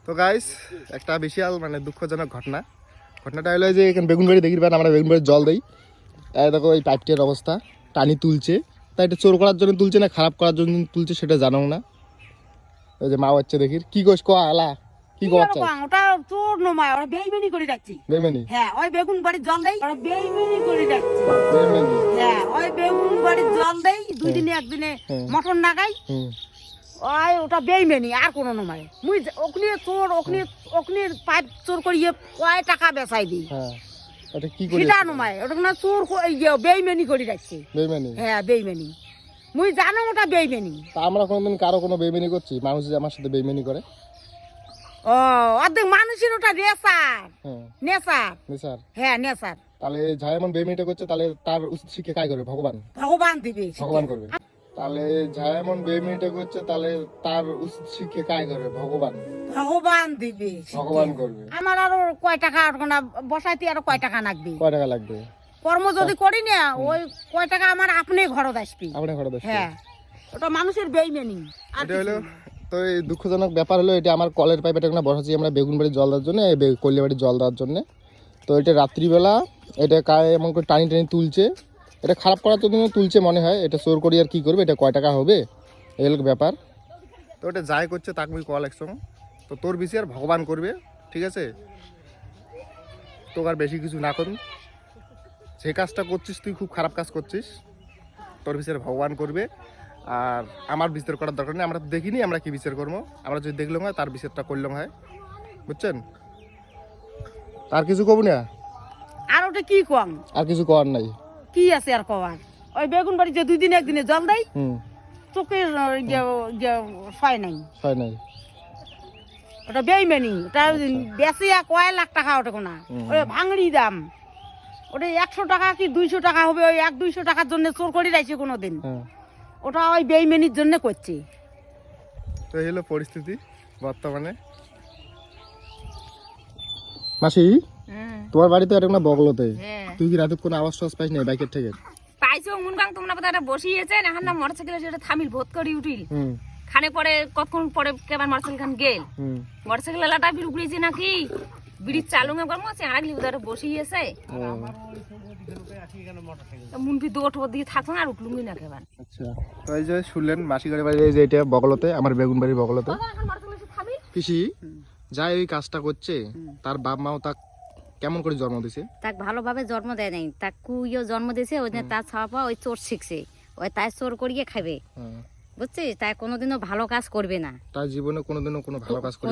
তো গাইস একটা বিশাল মানে দুঃখজনক ঘটনাটা হলো যে এখানে বেগুনবাড়ি দেখি পান আমরা বেগুনবাড়ির জল দেই, এই দেখো এই পাইপটির অবস্থা টানি তুলছে, তাই এটা চোর করার জন্য তুলছে না খারাপ করার জন্য তুলছে সেটা জানো না। ওই যে মা বাচ্চা দেখি কি কোষ কো আলা কি কো বাচ্চা ওটা চোর নয়, ওরা বেইমানি করে যাচ্ছে। বেইমানি? হ্যাঁ, ওই বেগুন বাড়ির জল দেই, ওরা বেইমানি করে যাচ্ছে। বেইমানি? হ্যাঁ, ওই বেগুন বাড়ির জল দেই, দুই দিনে একদিনে মটন নাগাই, ওই ওটা বেইমানি আর কোনো নয়। মুই ওখানে চোর ওখানে পাইপ চোর করিয়ে কয় টাকা বেচাই দিই। হ্যাঁ, এটা কি করে সেটা নয়, ওটা না চোর বেইমানি করে যাচ্ছে। বেইমানি? হ্যাঁ বেইমানি। মুই জানো ওটা বেইমানি। তা আমরা কোনোদিন কারো কোনো বেইমানি করছি? মানুষ যে আমার সাথে বেইমানি করে। ও অর্ধেক মানুষের ওটা নেশার। নেশার? নেশার? হ্যাঁ, নেশার। তাহলে যাই এমন বেইমানিটা করছে তাহলে তার উচিত শিক্ষা কাই করবে? ভগবান? ভগবান দিবে। ভগবান করবে? তাহলে যাই এমন বেইমানিটা করছে তাহলে তার উচিত শিক্ষা কাই করবে? ভগবান? ভগবান দিবে। ভগবান করবে। আমার আরো কয় টাকা বসাইতে আরো কয় টাকা লাগবে? কয় টাকা লাগবে? কর্ম যদি করি না ওই কয় টাকা আমার আপনি ঘরত আসবে। আপনার ঘরে দোষ? হ্যাঁ, ওটা মানুষের বেইমানি। এটা হলো তো এই দুঃখজনক ব্যাপার হলো এটা আমার কলের পাইপ এটা বসাচ্ছি আমরা বেগুনবাড়ির জল দেওয়ার জন্য, কল্যাবাড়ির জল দেওয়ার জন্য। তো এটা রাত্রিবেলা এটা কায় এমন করে টানি টানি তুলছে, এটা খারাপ করার জন্য তুলছে মনে হয়। এটা চোর করি আর কী করবে, এটা কয় টাকা হবে এই হলো ব্যাপার। তো এটা যাই করছে তাকে কল একসঙ্গে, তো তোর বিচার ভগবান করবে, ঠিক আছে? তোকে আর বেশি কিছু না করুন, যে কাজটা করছিস তুই খুব খারাপ কাজ করছিস, তোর বিচার ভগবান করবে। আর আমার বিচার করার দরকার নেই, আমরা দেখিনি আমরা কি বিচার করবো, আমরা যদি দেখলাম হয় তার বিচারটা করলাম হয়, বুঝছেন? তার কিছু কব না, আর ওটা কি কম? আর কিছু করার নাই। কি আছে আর কওয়ার? ওই বেগুন বাড়ি যে দুই দিনে একদিনে জল দেয়, চোখের ছয় নাই। হয় নাই? ওটা বেইমানি। ওটা বেশিয়া কয় লাখ টাকা ওটা কোনা, ওই ভাঙড়ি দাম। ওটা 100 টাকা কি 200 টাকা হবে, ওই 100-200 টাকার জন্য চোর করে রাখছে কোনোদিন। ওটা ওই বেইমানির জন্য করছে। তো এই হলো পরিস্থিতি বর্তমানে। মাসি তোমার বাড়িতে একটা না বগলতে, তুই কি রাতে কোনো আওয়াজ টাওয়াজ পাইস না বাইকের থেকে? পাইছো মুনগাং তোমরা বোধ একটা বসিয়েছে না না মোটরসাইকেলে সেটা থামিল ভোট করি উঠিল খানে পরে কতক্ষণ পরে কেবার মোটরসাইকেল খান গেল মোটরসাইকেল লাটা বিড় উগড়িয়েছে নাকি বিড়ি চালুং একবার মছে আগলি উদারে বসিয়েছে মুনপি দোট দিয়ে থাকতো না আর উঠলুঙ্গি না কেবার। আচ্ছা, তো এই যে শুনলেন মাসি গাড়ি বাড়ি, এই যে এটা বগলতে আমার বেগুন বাড়ির বগলতে পিসি যাই ওই কাজটা করছে, তার বাপ মাও তাক কেমন করে জন্ম দিছে? তাক ভালোভাবে জন্ম দেয় নাই, তাক কুইও জন্ম দিয়েছে, ওই তার ছাপা ওই চোর শিখছে, ওই তাই চোর করিয়ে খাবে, বুঝছিস? তাই কোনোদিনও ভালো কাজ করবে না, তার জীবনে কোনোদিনও কোনো ভালো কাজ করে